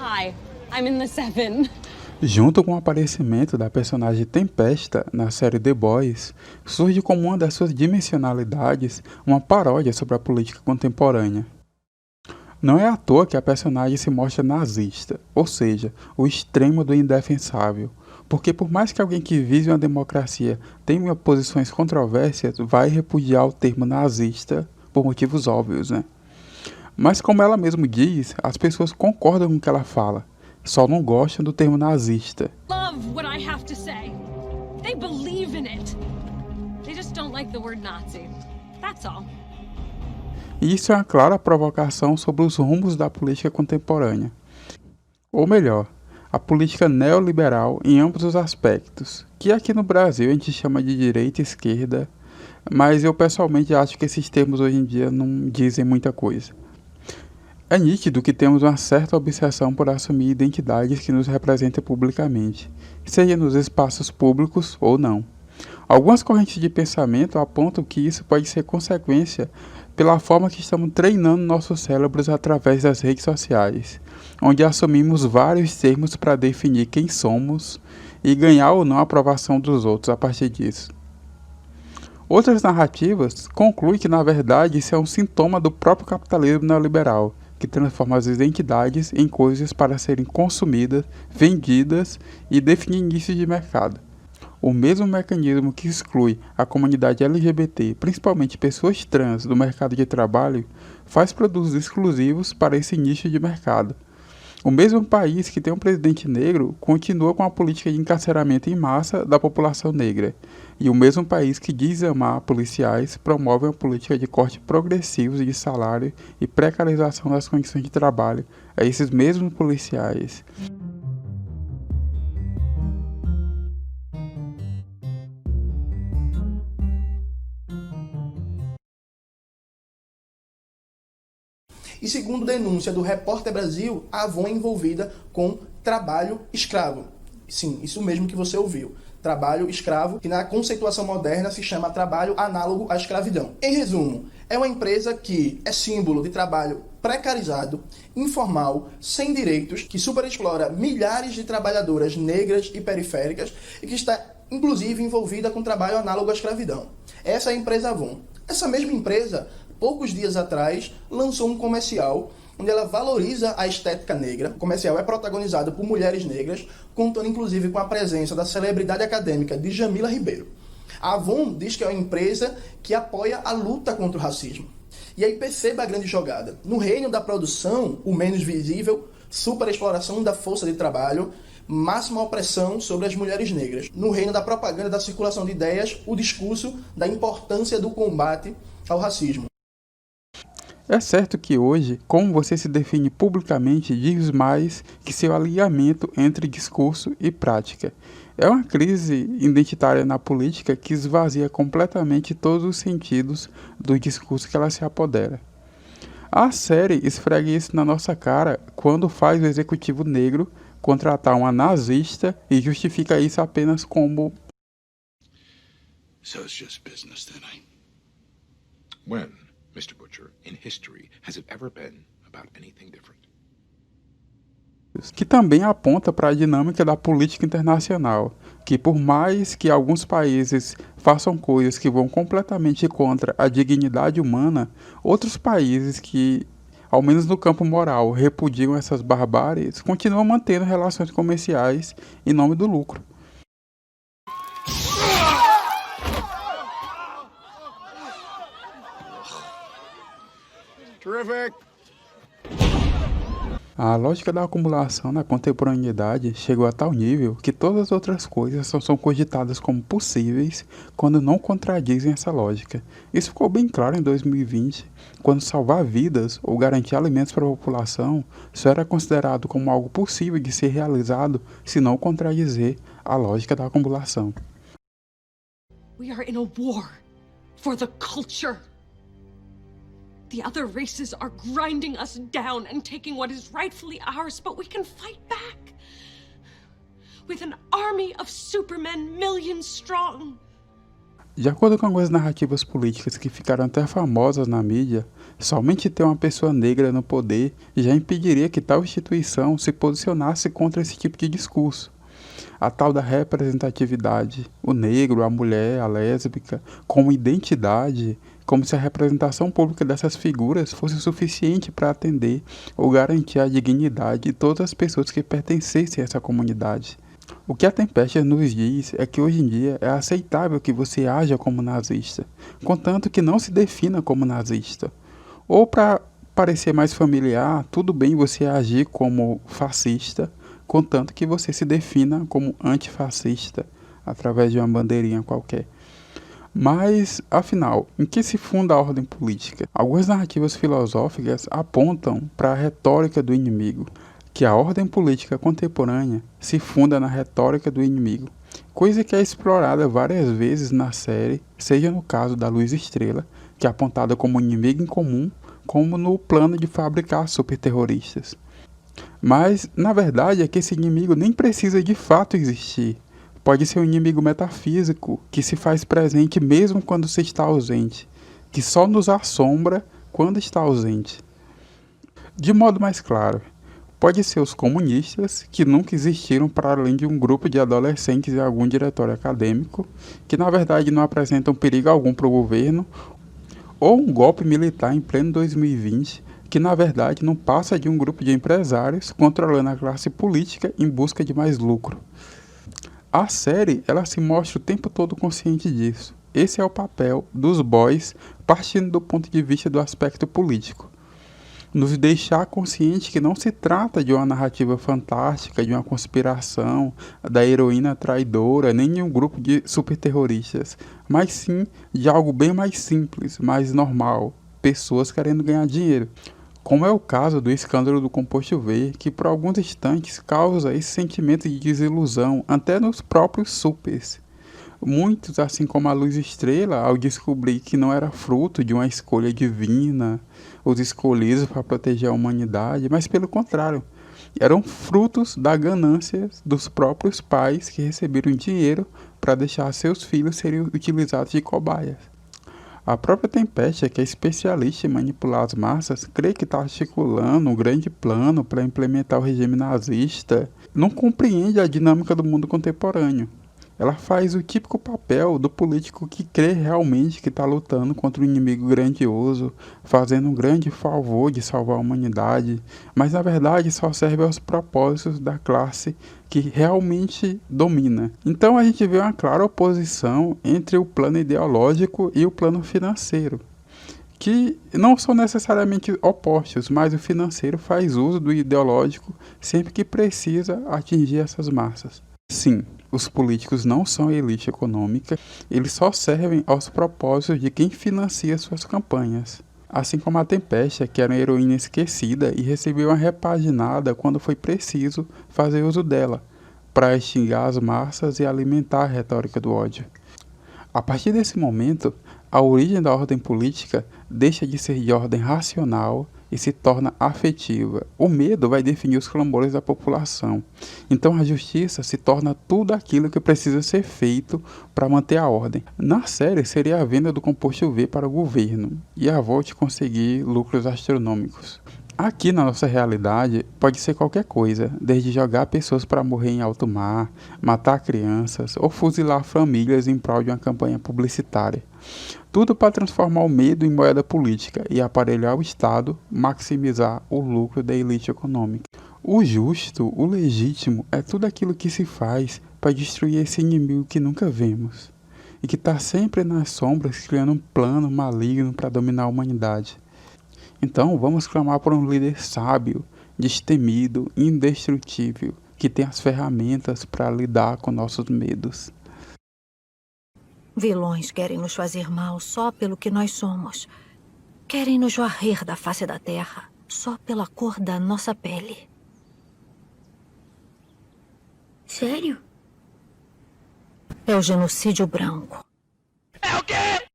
Hi, I'm in the Seven. Junto com o aparecimento da personagem Tempesta na série The Boys, surge como uma das suas dimensionalidades uma paródia sobre a política contemporânea. Não é à toa que a personagem se mostra nazista, ou seja, o extremo do indefensável, porque por mais que alguém que vive uma democracia tenha posições controversas, vai repudiar o termo nazista por motivos óbvios, né? Mas como ela mesma diz, as pessoas concordam com o que ela fala, só não gostam do termo nazista. Love what I have to say. They believe in it. They just don't like the word Nazi. That's all. E isso é uma clara provocação sobre os rumos da política contemporânea. Ou melhor, a política neoliberal em ambos os aspectos, que aqui no Brasil a gente chama de direita e esquerda, mas eu pessoalmente acho que esses termos hoje em dia não dizem muita coisa. É nítido que temos uma certa obsessão por assumir identidades que nos representem publicamente, seja nos espaços públicos ou não. Algumas correntes de pensamento apontam que isso pode ser consequência pela forma que estamos treinando nossos cérebros através das redes sociais, onde assumimos vários termos para definir quem somos e ganhar ou não a aprovação dos outros a partir disso. Outras narrativas concluem que, na verdade, isso é um sintoma do próprio capitalismo neoliberal, que transforma as identidades em coisas para serem consumidas, vendidas e definir nichos de mercado. O mesmo mecanismo que exclui a comunidade LGBT, principalmente pessoas trans, do mercado de trabalho, faz produtos exclusivos para esse nicho de mercado. O mesmo país que tem um presidente negro continua com a política de encarceramento em massa da população negra. E o mesmo país que diz amar policiais promove uma política de corte progressivos de salário e precarização das condições de trabalho a esses mesmos policiais. E segundo denúncia do Repórter Brasil, a Avon é envolvida com trabalho escravo. Sim, isso mesmo que você ouviu. Trabalho escravo, que na conceituação moderna se chama trabalho análogo à escravidão. Em resumo, é uma empresa que é símbolo de trabalho precarizado, informal, sem direitos, que superexplora milhares de trabalhadoras negras e periféricas e que está, inclusive, envolvida com trabalho análogo à escravidão. Essa é a empresa Avon. Essa mesma empresa, poucos dias atrás, lançou um comercial onde ela valoriza a estética negra. O comercial é protagonizado por mulheres negras, contando inclusive com a presença da celebridade acadêmica Djamila Ribeiro. A Avon diz que é uma empresa que apoia a luta contra o racismo. E aí perceba a grande jogada. No reino da produção, o menos visível, superexploração da força de trabalho, máxima opressão sobre as mulheres negras. No reino da propaganda, da circulação de ideias, o discurso da importância do combate ao racismo. É certo que hoje, como você se define publicamente, diz mais que seu alinhamento entre discurso e prática. É uma crise identitária na política que esvazia completamente todos os sentidos do discurso que ela se apodera. A série esfrega isso na nossa cara quando faz o executivo negro contratar uma nazista e justifica isso apenas como... So it's just business then, eh? When, Mr. Butcher, in history, has it ever been about anything different? Que também aponta para a dinâmica da política internacional, que por mais que alguns países façam coisas que vão completamente contra a dignidade humana, outros países que, ao menos no campo moral, repudiam essas barbáries, continuam mantendo relações comerciais em nome do lucro. Terrific! A lógica da acumulação na contemporaneidade chegou a tal nível que todas as outras coisas são cogitadas como possíveis quando não contradizem essa lógica. Isso ficou bem claro em 2020, quando salvar vidas ou garantir alimentos para a população só era considerado como algo possível de ser realizado se não contradizer a lógica da acumulação. We are in a war for the culture. The other races are grinding us down and taking what is rightfully ours, but we can fight back. With an army of supermen, millions strong. De acordo com algumas narrativas políticas que ficaram até famosas na mídia, somente ter uma pessoa negra no poder já impediria que tal instituição se posicionasse contra esse tipo de discurso. A tal da representatividade, o negro, a mulher, a lésbica, como identidade, como se a representação pública dessas figuras fosse suficiente para atender ou garantir a dignidade de todas as pessoas que pertencessem a essa comunidade. O que a Tempesta nos diz é que hoje em dia é aceitável que você haja como nazista, contanto que não se defina como nazista. Ou para parecer mais familiar, tudo bem você agir como fascista, contanto que você se defina como antifascista, através de uma bandeirinha qualquer. Mas, afinal, em que se funda a ordem política? Algumas narrativas filosóficas apontam para a retórica do inimigo, que a ordem política contemporânea se funda na retórica do inimigo, coisa que é explorada várias vezes na série, seja no caso da Luz Estrela, que é apontada como inimigo em comum, como no plano de fabricar superterroristas. Mas, na verdade, é que esse inimigo nem precisa de fato existir. Pode ser um inimigo metafísico, que se faz presente mesmo quando se está ausente, que só nos assombra quando está ausente. De modo mais claro, pode ser os comunistas, que nunca existiram para além de um grupo de adolescentes e algum diretório acadêmico, que na verdade não apresentam perigo algum para o governo, ou um golpe militar em pleno 2020, que na verdade não passa de um grupo de empresários controlando a classe política em busca de mais lucro. A série, ela se mostra o tempo todo consciente disso. Esse é o papel dos boys, partindo do ponto de vista do aspecto político. Nos deixar consciente que não se trata de uma narrativa fantástica, de uma conspiração, da heroína traidora, nem de um grupo de superterroristas, mas sim de algo bem mais simples, mais normal, pessoas querendo ganhar dinheiro. Como é o caso do escândalo do composto V, que por alguns instantes causa esse sentimento de desilusão até nos próprios supers. Muitos, assim como a Luz Estrela, ao descobrir que não era fruto de uma escolha divina, os escolhidos para proteger a humanidade, mas pelo contrário, eram frutos da ganância dos próprios pais que receberam dinheiro para deixar seus filhos serem utilizados de cobaias. A própria Tempesta, que é especialista em manipular as massas, crê que está articulando um grande plano para implementar o regime nazista, não compreende a dinâmica do mundo contemporâneo. Ela faz o típico papel do político que crê realmente que está lutando contra um inimigo grandioso, fazendo um grande favor de salvar a humanidade, mas na verdade só serve aos propósitos da classe que realmente domina. Então a gente vê uma clara oposição entre o plano ideológico e o plano financeiro, que não são necessariamente opostos, mas o financeiro faz uso do ideológico sempre que precisa atingir essas massas. Sim, os políticos não são elite econômica, eles só servem aos propósitos de quem financia suas campanhas. Assim como a Tempesta, que era uma heroína esquecida e recebeu uma repaginada quando foi preciso fazer uso dela, para extinguir as massas e alimentar a retórica do ódio. A partir desse momento, a origem da ordem política deixa de ser de ordem racional e se torna afetiva. O medo vai definir os clamores da população. Então a justiça se torna tudo aquilo que precisa ser feito para manter a ordem. Na série seria a venda do composto V para o governo e a Volt conseguir lucros astronômicos. Aqui na nossa realidade pode ser qualquer coisa, desde jogar pessoas para morrer em alto mar, matar crianças ou fuzilar famílias em prol de uma campanha publicitária. Tudo para transformar o medo em moeda política e aparelhar o Estado, maximizar o lucro da elite econômica. O justo, o legítimo, é tudo aquilo que se faz para destruir esse inimigo que nunca vemos e que está sempre nas sombras criando um plano maligno para dominar a humanidade. Então vamos clamar por um líder sábio, destemido, indestrutível, que tem as ferramentas para lidar com nossos medos. Vilões querem nos fazer mal só pelo que nós somos. Querem nos varrer da face da terra só pela cor da nossa pele. Sério? É o genocídio branco. É o quê?